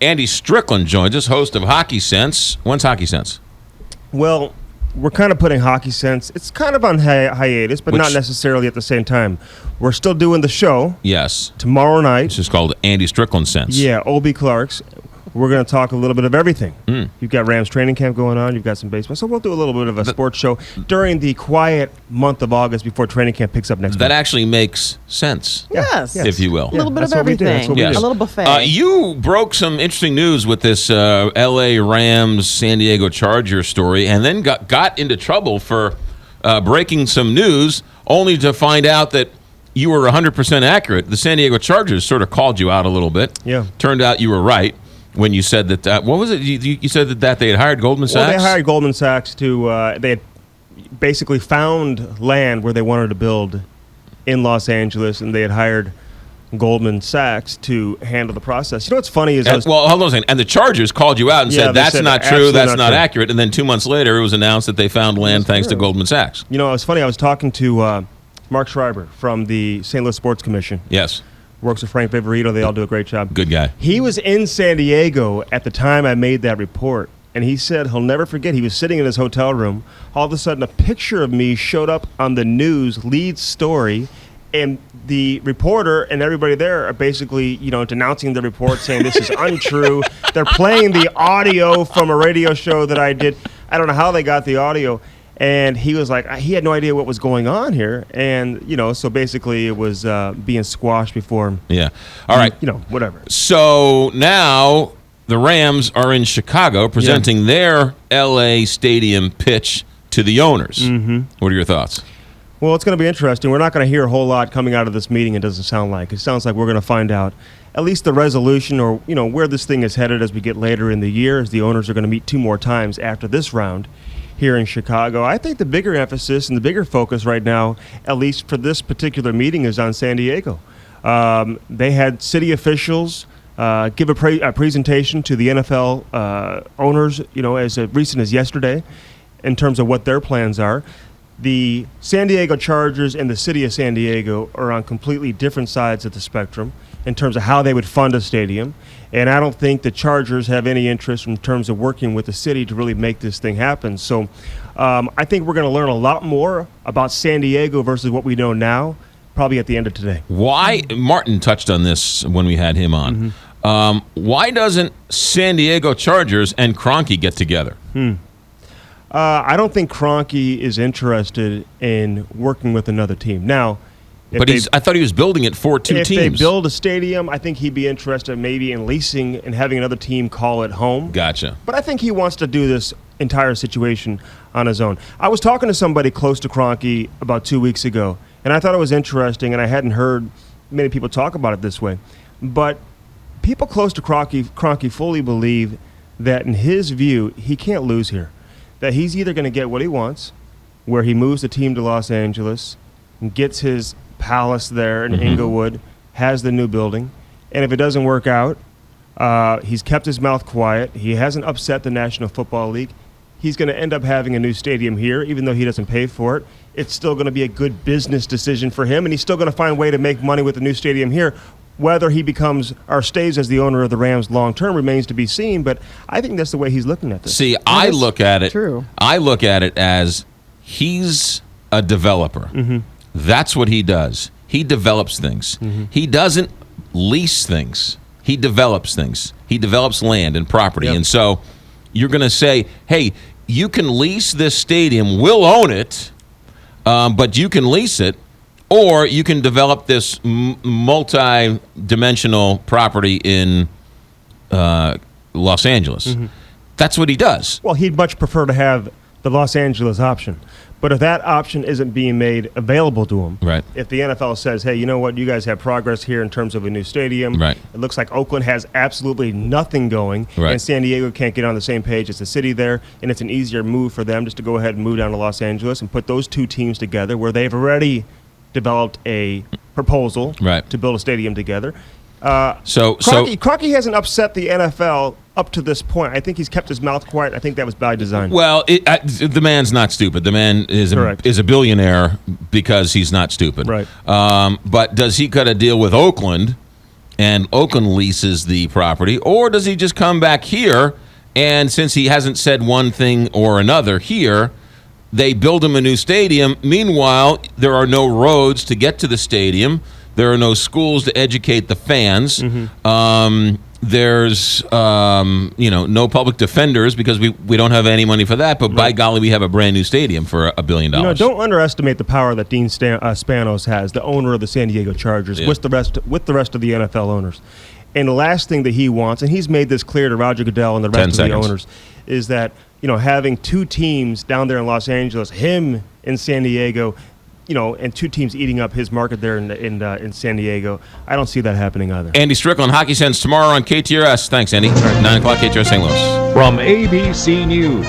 Andy Strickland joins us, host of Hockey Sense. When's Hockey Sense? Well, we're kind of putting Hockey Sense. It's kind of on hiatus, but not necessarily at the same time. We're still doing the show. Yes. Tomorrow night. This is called Andy Strickland Sense. Yeah, Obie Clark's. We're going to talk a little bit of everything. You've got Rams training camp going on. You've got some baseball. So we'll do a little bit of a sports show during the quiet month of August before training camp picks up next month. That actually makes sense. Yes. If you will. A little bit that's of what we do. That's everything. what we do. A little buffet. You broke some interesting news with this L.A. Rams San Diego Chargers story and then got into trouble for breaking some news only to find out that you were 100% accurate. The San Diego Chargers sort of called you out a little bit. Yeah. Turned out you were right when you said that. What was it? You said that they had hired Goldman Sachs? Well, they hired Goldman Sachs to, they had basically found land where they wanted to build in Los Angeles, and they had hired Goldman Sachs to handle the process. You know what's funny is... well, hold on a second. And the Chargers called you out and said, that's not true, that's not accurate. And then 2 months later, it was announced that they found land thanks to Goldman Sachs. You know, it was funny. I was talking to Mark Schreiber from the St. Louis Sports Commission. Yes. Works with Frank Viverito. They all do a great job. Good guy. He was in San Diego at the time I made that report, and he said he'll never forget. He was sitting in his hotel room. All of a sudden, a picture of me showed up on the news lead story, and the reporter and everybody there are basically, denouncing the report, saying this is untrue. They're playing the audio from a radio show that I did. I don't know how they got the audio. And he was like, he had no idea what was going on here. And, so basically it was being squashed before him. Yeah. All right. Whatever. So now the Rams are in Chicago presenting their L.A. stadium pitch to the owners. Mm-hmm. What are your thoughts? Well, it's going to be interesting. We're not going to hear a whole lot coming out of this meeting, it doesn't sound like. It sounds like we're going to find out at least the resolution or, where this thing is headed as we get later in the year, as the owners are going to meet 2 more times after this round here in Chicago. I think the bigger emphasis and the bigger focus right now, at least for this particular meeting, is on San Diego. They had city officials give a presentation to the NFL owners, as recent as yesterday, in terms of what their plans are. The San Diego Chargers and the city of San Diego are on completely different sides of the spectrum in terms of how they would fund a stadium. And I don't think the Chargers have any interest in terms of working with the city to really make this thing happen. So I think we're going to learn a lot more about San Diego versus what we know now, probably at the end of today. Why? Martin touched on this when we had him on. Mm-hmm. Why doesn't San Diego Chargers and Kroenke get together? I don't think Kroenke is interested in working with another team. Now, but I thought he was building it for 2 teams. If they build a stadium, I think he'd be interested maybe in leasing and having another team call it home. Gotcha. But I think he wants to do this entire situation on his own. I was talking to somebody close to Kroenke about 2 weeks ago, and I thought it was interesting, and I hadn't heard many people talk about it this way. But people close to Kroenke fully believe that, in his view, he can't lose here. That he's either going to get what he wants, where he moves the team to Los Angeles and gets his palace there in Inglewood, has the new building, and if it doesn't work out, he's kept his mouth quiet. He hasn't upset the National Football League. He's going to end up having a new stadium here, even though he doesn't pay for it. It's still going to be a good business decision for him, and he's still going to find a way to make money with the new stadium here. Whether he becomes or stays as the owner of the Rams long term remains to be seen, but I think that's the way he's looking at this. See, I look at it. True. I look at it as he's a developer. Mm-hmm. That's what he does. He develops things. Mm-hmm. He doesn't lease things. He develops things. He develops land and property. Yep. And so you're going to say, hey, you can lease this stadium. We'll own it, but you can lease it. Or you can develop this multi-dimensional property in Los Angeles. Mm-hmm. That's what he does. Well, he'd much prefer to have the Los Angeles option. But if that option isn't being made available to him, right. If the NFL says, hey, you know what, you guys have progress here in terms of a new stadium. Right. It looks like Oakland has absolutely nothing going, right. And San Diego can't get on the same page as the city there, and it's an easier move for them just to go ahead and move down to Los Angeles and put those 2 teams together where they've already developed a proposal to build a stadium together. Kroenke hasn't upset the NFL up to this point. I think he's kept his mouth quiet. I think that was by design. Well, the man's not stupid. The man is a billionaire because he's not stupid. Right. But does he cut a deal with Oakland and Oakland leases the property, or does he just come back here and since he hasn't said one thing or another here, they build him a new stadium. Meanwhile, there are no roads to get to the stadium. There are no schools to educate the fans. There's no public defenders because we don't have any money for that. But by golly, we have a brand new stadium for $1 billion. Don't underestimate the power that Dean Spanos has, the owner of the San Diego Chargers, with the rest of the NFL owners. And the last thing that he wants, and he's made this clear to Roger Goodell and the rest of the owners, is that having two teams down there in Los Angeles, him in San Diego, and two teams eating up his market there in San Diego. I don't see that happening either. Andy Strickland, Hockey Sense tomorrow on KTRS. Thanks, Andy. 9 o'clock, KTRS St. Louis. From ABC News.